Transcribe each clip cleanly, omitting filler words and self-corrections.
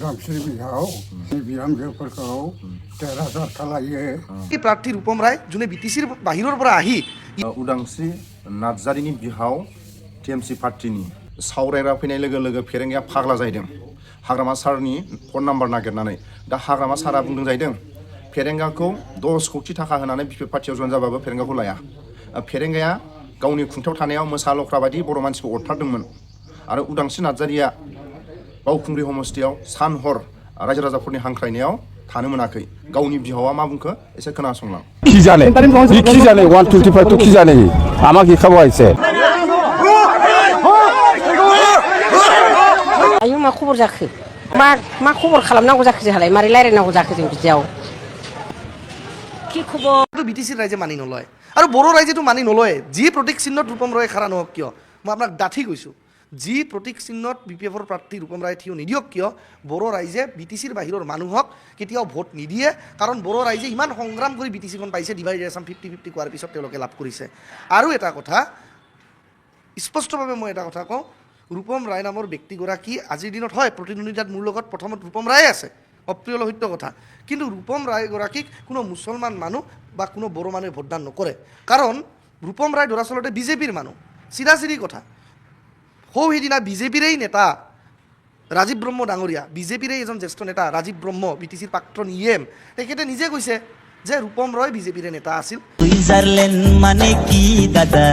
उदांस्रि बिहाव बिहामजोफोरखौ देरहासार खालायो प्रार्थी रूपम राय जुने बिटिसिर बाहिरर পৰা আহি उदांस्रि नार्जारिनि बिहाव टिएमसि पार्टीनि सावरायग्रा फैनाय लोगो लोगो फेरेंगाया फाग्ला जाहैदों हाग्रामा सारनि फन नाम्बार नागिरनानै दा हाग्रामा सारा बुंदों जाहैदों फेरेंगाखौ 10 कौटि थाखा होनानै बिपि पार्टीयाव जइन जाबाबो फेरेंगाखौ लाया फेरेंगाया गावनि खुंथायाव थानायाव मोसा लख्रा बायदि बर' मानसिखौ अरथारदोंमोन आरो उदांस्रि नार्जारिया बावखुंग्रि हमस्टियाव सान हर रायजो राजाफोरनि हांख्रायनायाव थानो मोनाखै गावनि बिहावा मा बुंखो एसे खोनासंलां কি জানে 125 তো কি জানে আমাকে কি খাওয়া হইছে आयौ मा खबर जाखो मा खबर खालामनांगौ जाखो जोंहालाय मारै रायलायनांगौ जाखो जों बिदियाव কি খবৰ বিটিসিৰ ৰাইজে মানি নলয় আৰু বড়ো ৰাইজেটো মানি নলয় যি প্ৰতীক চিহ্নত ৰূপম ৰয় খাৰা নহওক কিয় মই আপোনাক ডাঠি কৈছোঁ যি প্ৰতীক চিহ্নত বিপিএফৰ প্ৰাৰ্থী ৰূপম ৰায় থিয় নিদিয়ক কিয় বড়ো ৰাইজে বিটিসিৰ বাহিৰৰ মানুহক কেতিয়াও ভোট নিদিয়ে কাৰণ বড়ো ৰাইজে ইমান সংগ্ৰাম কৰি বিটিসিখন পাইছে ডিভাইডেশ্যন 50-50 কোৱাৰ পিছত তেওঁলোকে লাভ কৰিছে আৰু এটা কথা স্পষ্টভাৱে মই এটা কথা কওঁ ৰূপম ৰায় নামৰ ব্যক্তিগৰাকী আজিৰ দিনত হয় প্ৰতিদ্বন্দ্বিতাত মোৰ লগত প্ৰথমত ৰূপম ৰায় আছে অপ্ৰিয় সত্য কথা কিন্তু ৰূপম ৰায়গৰাকীক কোনো মুছলমান মানুহ বা কোনো বড়ো মানুহে ভোটদান নকৰে কাৰণ ৰূপম ৰায় দৰাচলতে বিজেপিৰ মানুহ চিধা কথা সৌ সেইদিনা বিজেপিৰেই নেতা ৰাজীৱ ব্ৰহ্ম ডাঙৰীয়া বিজেপিৰে এজন জ্যেষ্ঠ নেতা ৰাজীৱ ব্ৰহ্ম বিটিসিৰ প্ৰাক্তন ইএম তেখেতে নিজে কৈছে যে ৰূপম ৰয় বিজেপিৰে নেতা আছিল সুইজারল্যান্ড মানে কি দাদা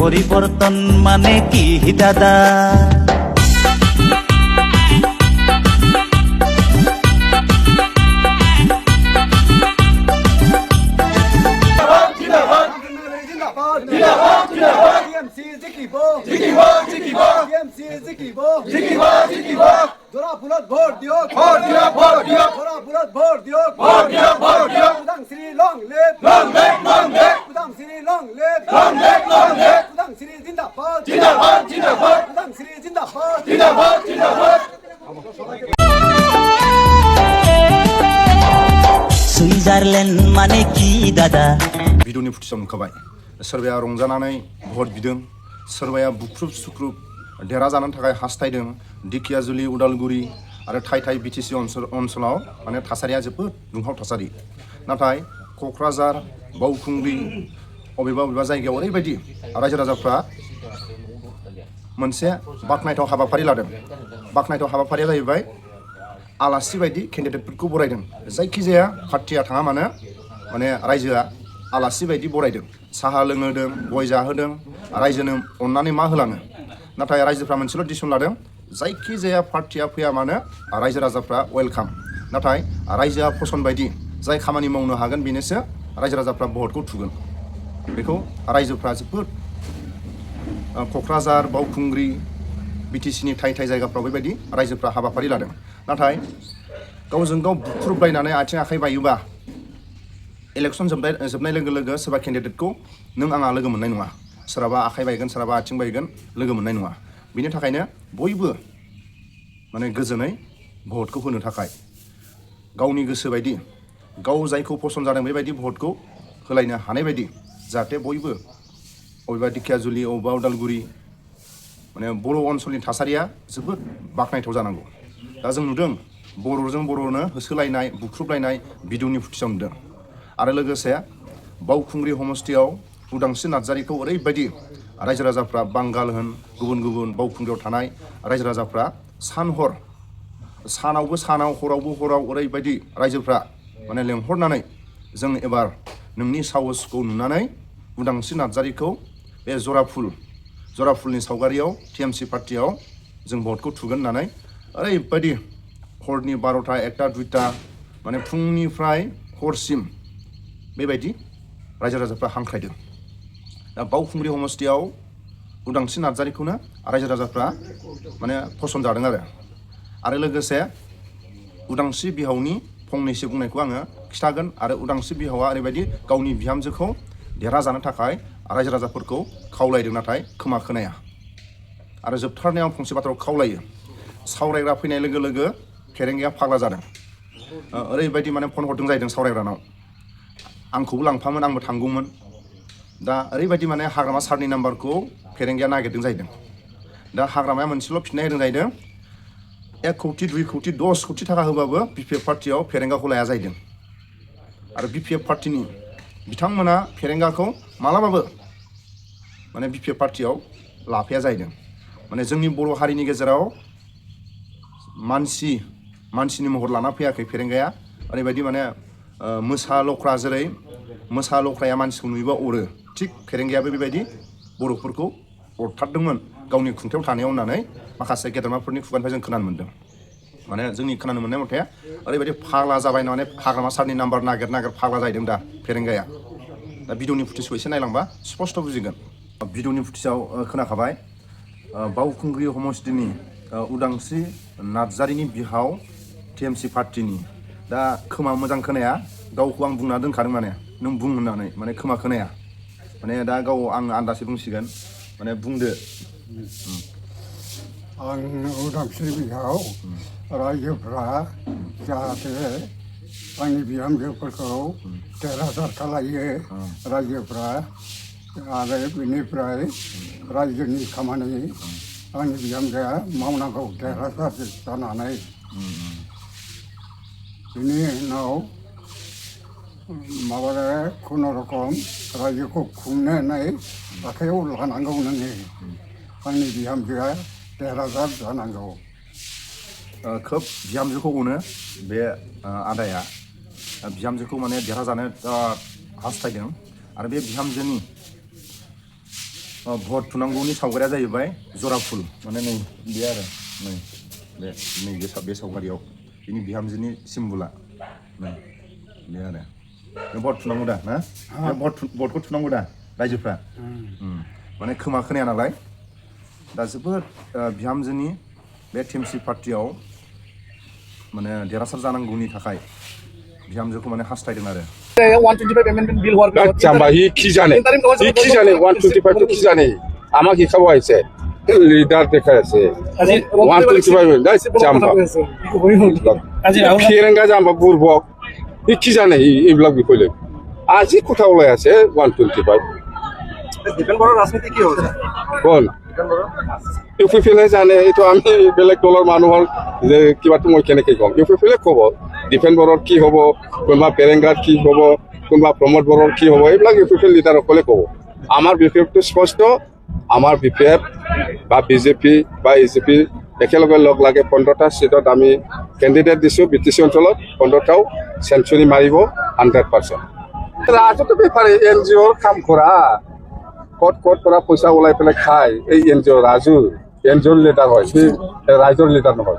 পরিবর্তন মানে কি দাদা সুইজারল্যান্ড মানে কি দাদা भिडिअनि फुटेजाव नुखाबाय सोरबाया रंजानानै भट बिदों सोरबाया बुख्रुब सुख्रुब देरहाजानो थाखाय हास्थायदों दिखियाजुलि उदालगुरि आरो थाइ बिटिसि ओनसोलाव माने थासारिया जोबोद दुंहाव थासारि नाथाय क'क्राझार बावखुंग्रि अबेबा जायगायाव ओरैबायदि रायजो राजाफ्रा मोनसे बाख्नायथाव हाबाफारि लादों बाख्नायथाव हाबाफारिया जाहैबाय आलासि बायदि केन्डिडेटफोरखौ बरायदों जायखिजाया पार्टिया थाङा मानो माने रायजोआ आलासि बायदि बरायदों साहा लोंहोदों गय जाहोदों रायजोनो अननानै मा होलाङो नाथाय रायजोफ्रा मोनसेल' डिसिसन लादों जायखिजाया पार्टिया फैया मानो रायजो राजाफ्रा वेलकाम नाथाय रायजोआ फसन बायदि जाय खामानि मावनो हागोन बेनोसो रायजो राजाफ्रा भटखौ थुगोन बेखौ रायजोफ्रा जोबोद क'क्राझार बावखुंग्रि बिटिसिनि थाइ जायगाफ्राव बेबायदि रायजोफ्रा हाबाफारि लादों नाथाय गावजों गाव बुख्रुबलायनानै आथिं आखाइ बायोबा इलेक्शन जोबनाय लोगो लोगो सोरबा केन्डिडेटखौ नों आंहा लोगो मोननाय नङा सोरहाबा आखाइ बायगोन सोरहाबा आथिं बायगोन लोगो मोननाय नङा बिनि थाखायनो बयबो माने गोजोनै भटखौ होनो थाखाय गावनि गोसो बायदि गाव जायखौ पसन्द जादों बेबायदि भटखौ होलायनो हानाय बायदि जाहाथे बयबो अबेबा दिखियाजुलि अबेबा उदालगुरि माने बर' ओनसोलनि थासारिया जोबोद बाख्नायथाव जानांगौ दा जों नुदों बर'जों बर'नो होसोलायनाय बुख्रुबलायनाय भिडिअनि फुटेजाव नुदों आरो लोगोसे बावखुंग्रि हमस्टियाव उदांस्रि नार्जारिखौ ओरैबायदि रायजो राजाफ्रा बांगाल होन गुबुन बावखुंग्रियाव थानाय रायजो राजाफ्रा सानावबो सानाव हरावबो हराव ओरैबायदि रायजोफ्रा माने लेंहरनानै जों एबार नोंनि साहसखौ नुनानै उदांस्रि नार्जारिखौ बे जराफुलनि सावगारियाव टिएमसि पार्टियाव जों भटखौ थुगोन होननानै ओरैबायदि हरनि 12टा 1टा 2टा माने फुंनिफ्राय हरसिम बेबायदि रायजो राजाफ्रा हांख्रायदों दा बावखुंग्रि हमस्टियाव उदांस्रि नार्जारिखौनो रायजो राजाफ्रा माने फसन जादों आरो लोगोसे उदांस्रि बिहावनि फंनैसो बुंनायखौ आङो खिथागोन आरो उदांस्रि बिहावा ओरैबायदि गावनि बिहामजोखौ देरहाजानो थाखाय रायजो राजाफोरखौ खावलायदों नाथाय खोमा खोनाया आरो जोबथारनायाव फंसे बाथ्राखौ खावलायो सावरायग्रा फैनाय लोगो लोगो फेरेंगाया फाग्ला जादों ओरैबायदि माने फन हरदों जाहैदों सावरायग्रानाव आंखौबो लांफामोन आंबो थांगौमोन दा ओरैबायदि माने हाग्रामा सारनि नाम्बारखौ फेरेंगाया नागिरदों जाहैदों दा हाग्रामाया मोनसेल' फिननाय होदों जाहैदों 1 कौटि 2 कौटि 10 कौटि थाखा होबाबो बिपिएफ पार्टियाव फेरेंगाखौ लाया जाहैदों आरो बिपिएफ पार्टिनि बिथांमोना फेरेंगाखौ मालाबाबो माने बिपिएफ पार्टियाव लाफाया जाहैदों माने जोंनि बर' हारिनि गेजेराव मानसिनि महर लाना फैयाखै फेरेंगाया ओरैबायदि माने मोसा लख्रा जेरै मोसा लख्राया मानसिखौ नुयोबा अरो थिग फेरेंगायाबो बेबायदि बर'फोरखौ अरथारदोंमोन गावनि खुंथायाव थानायाव होननानै माखासे गेदेमाफोरनि खुगानिफ्राय जों खोनानो मोन्दों माने जोंनि खोनानो मोननाय मथे ओरैबायदि फाग्ला जाबाय माने हाग्रामा सारनि नाम्बार नागिर फाग्ला जाहैदों दा फेरेंगाया दा भिडिअनि फुटेजखौ एसे नायलांबा स्पष्ट बुजिगोन भिडिअनि फुटेजाव खोनाखाबाय बावखुंग्रि समस्थिनि उदांस्रि नार्जारिनि बिहाव टिएमसि पार्टिनि दा खोमा मोजां खोनाया गावखौ आं बुंना दोनखादों माने नों बुं होननानै माने खोमा खोनाया माने दा गाव आं आन्दासै बुंसिगोन माने बुंदो आं उदांस्रि बिहाव रायजोफ्रा जाहाथे आंनि बिहामजोफोरखौ देरहासार खालायो रायजोफ्रा आरो बेनिफ्राय रायजोनि खामानि आंनि बिहामजोआ मावनांगौ देरहासार जानानै बिनि उनाव माबानो खुनुरखम रायजोखौ खुंनानै आखाइयाव लानांगौ नोङो आंनि बिहामजोआ देरहासार जानांगौ खोब बिहामजोखौ अनो बे आदाया बिहामजोखौ माने देरहाजानो हास्थायदों आरो बे बिहामजोनि भट थुनांगौनि सावगारिया जाहैबाय जरा फुल माने नै बे आरो नै बे सावगारियाव बिनि बिहामजोनि सिम्बुला नै बे आरो बे भट थुनांगौ दा ना भटखौ थुनांगौ दा रायजोफ्रा माने खोमा खोनाया नालाय दा जोबोद बिहामजोनि बे टिएमसि पार्टियाव माने देरहासार जानांगौनि थाखाय बिहामजोखौ माने हास्थायदों आरो 125 এমেন্ডমেন্ট বিল হওয়ার পর জাম্বা কি জানে 125 তো কি জানে আমাকে খাওয়া হয়েছে লিডার দেখা আছে 125 দাই জাম্বা ফিরেঙ্গা জাম্বা বুরবক কি জানে এইবিলাক বিষয়ে আজি কথা ওলাই আছে 125 ডিপেন্ড বড় রাজনীতি কি হচ্ছে কোন ইউপিপিলে জানে এইটো আমি বেলেগ দলৰ মানুহৰ যে কিবাটো মই কেনেকৈ কম ইউপিপিলে ক'ব ডিফেন্স বৰৰ কি হ'ব কোনোবা পেৰেংগাৰ কি হ'ব কোনোবা প্ৰমোদ বৰৰ কি হ'ব এইবিলাক ইউপিপিএল লিডাৰসকলে ক'ব আমাৰ বিপিএফটো স্পষ্ট আমাৰ বিপিএফ বা বিজেপি বা এজিপি একেলগে লগ লাগে 15টা সিটত আমি কেণ্ডিডেট দিছোঁ বিটিচি অঞ্চলত 15টাও চেঞ্চুৰী মাৰিব 100%। ৰাজতো বেপাৰী এনজিঅ'ৰ কাম কৰা ক'ত পৰা পইচা ওলাই পেলাই খায় এই এনজিঅ' ৰাজু এনজিঅ'ৰ লিডাৰ হয় সি ৰাইজৰ লিডাৰ নহয়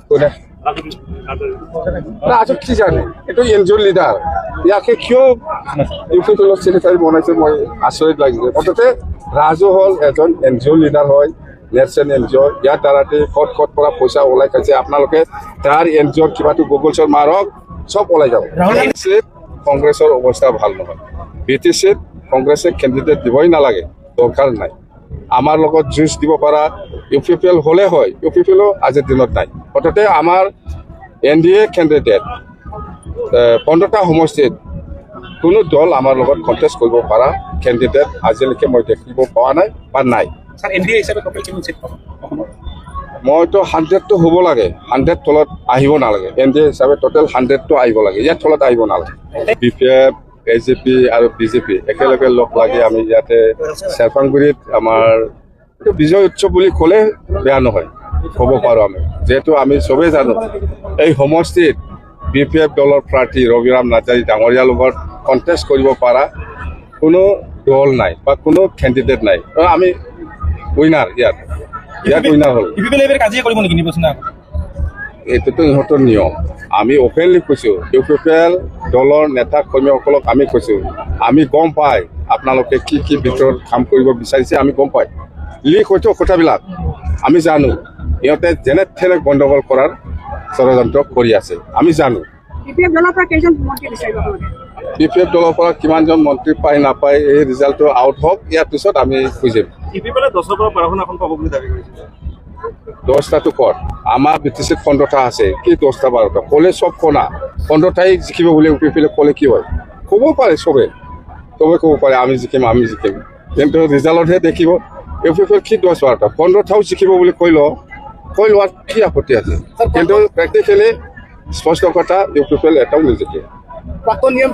কোনে ৰাজু কি জানে এইটো এনজিঅ'ৰ লিডাৰ ইয়াকে কিয় ইউপিপিএলৰ চেক্ৰেটাৰী বনাইছে মই আচৰিত লাগিছে অন্ততে ৰাজু হ'ল এজন এনজিঅ'ৰ লিডাৰ হয় নেশ্যনেল এনজিঅ' ইয়াৰ দ্বাৰাতে ক'ত পৰা পইচা ওলাই খাইছে আপোনালোকে তাৰ এনজিঅ'ৰ কিবাটো গুগল মাৰক চব ওলাই যাব কংগ্ৰেছৰ অৱস্থা ভাল নহয় বিটিচিত কংগ্ৰেছে কেণ্ডিডেট দিবই নালাগে দৰকাৰ নাই আমাৰ লগত যুঁজ দিব পৰা ইউপিপিএল হ'লে হয় ইউপিপিএলো আজিৰ দিনত নাই অৰ্থাৎ আমাৰ এনডিএ কেণ্ডিডেট 15টা সমষ্টিত কোনো দল আমাৰ লগত কণ্টেষ্ট কৰিব পৰা কেণ্ডিডেট আজিলৈকে মই দেখিব পোৱা নাই বা নাই মইতো 100টো হ'ব লাগে 100 তলত আহিব নালাগে এনডিএ হিচাপে টোটেল 100টো আহিব লাগে ইয়াৰ তলত আহিব নালাগে বিপিএফ এজিপি আৰু বিজেপি একেলগে লগ লাগি আমি ইয়াতে চেৰপাংগুৰিত আমাৰ বিজয় উৎসৱ বুলি ক'লে বেয়া নহয় ক'ব পাৰোঁ আমি যিহেতু আমি চবেই জানো এই সমষ্টিত বিপিএফ দলৰ প্ৰাৰ্থী ৰবিৰাম নাৰ্জাৰী ডাঙৰীয়াৰ লগত কণ্টেষ্ট কৰিব পৰা কোনো দল নাই বা কোনো কেণ্ডিডেট নাই আমি উইনাৰ ইয়াত উইনাৰ হ'ল এইটোতো ইহঁতৰ নিয়ম আমি অপেনলি কৈছোঁ ইউপিপিএল দলৰ নেতা কৰ্মীসকলক আমি কৈছোঁ আমি গম পাই আপোনালোকে কি ভিতৰত কাম কৰিব বিচাৰিছে আমি গম পাই লিক হয়তো কথাবিলাক আমি জানো ইহঁতে যেনে তেনে গণ্ডগোল কৰাৰ ষড়যন্ত্ৰ কৰি আছে আমি জানো বিপিএফ দলৰ পৰা কিমানজন মন্ত্ৰী পায় নাপায় এই ৰিজাল্টটো আউট হওক ইয়াৰ পিছত আমি খুজিম 10টাটো ক'ত আমাৰ বিটিচিত 15টা আছে কি 10টা 12টা ক'লে চব কোনা 15টাই জিকিব বুলি ইউপিপিএলে ক'লে কি হয় ক'ব পাৰে চবে ক'ব পাৰে আমি জিকিম কিন্তু ৰিজাল্টতহে দেখিব ইউপিপিএল কি 10 12টা 15টাও জিকিব বুলি কৈ লওঁ কৈ লোৱাত কি আপত্তি আছে কিন্তু প্ৰেক্টিকেলি স্পষ্ট কথা ইউ পিপল এটাও নিজিকে প্ৰাক্তন নিয়ম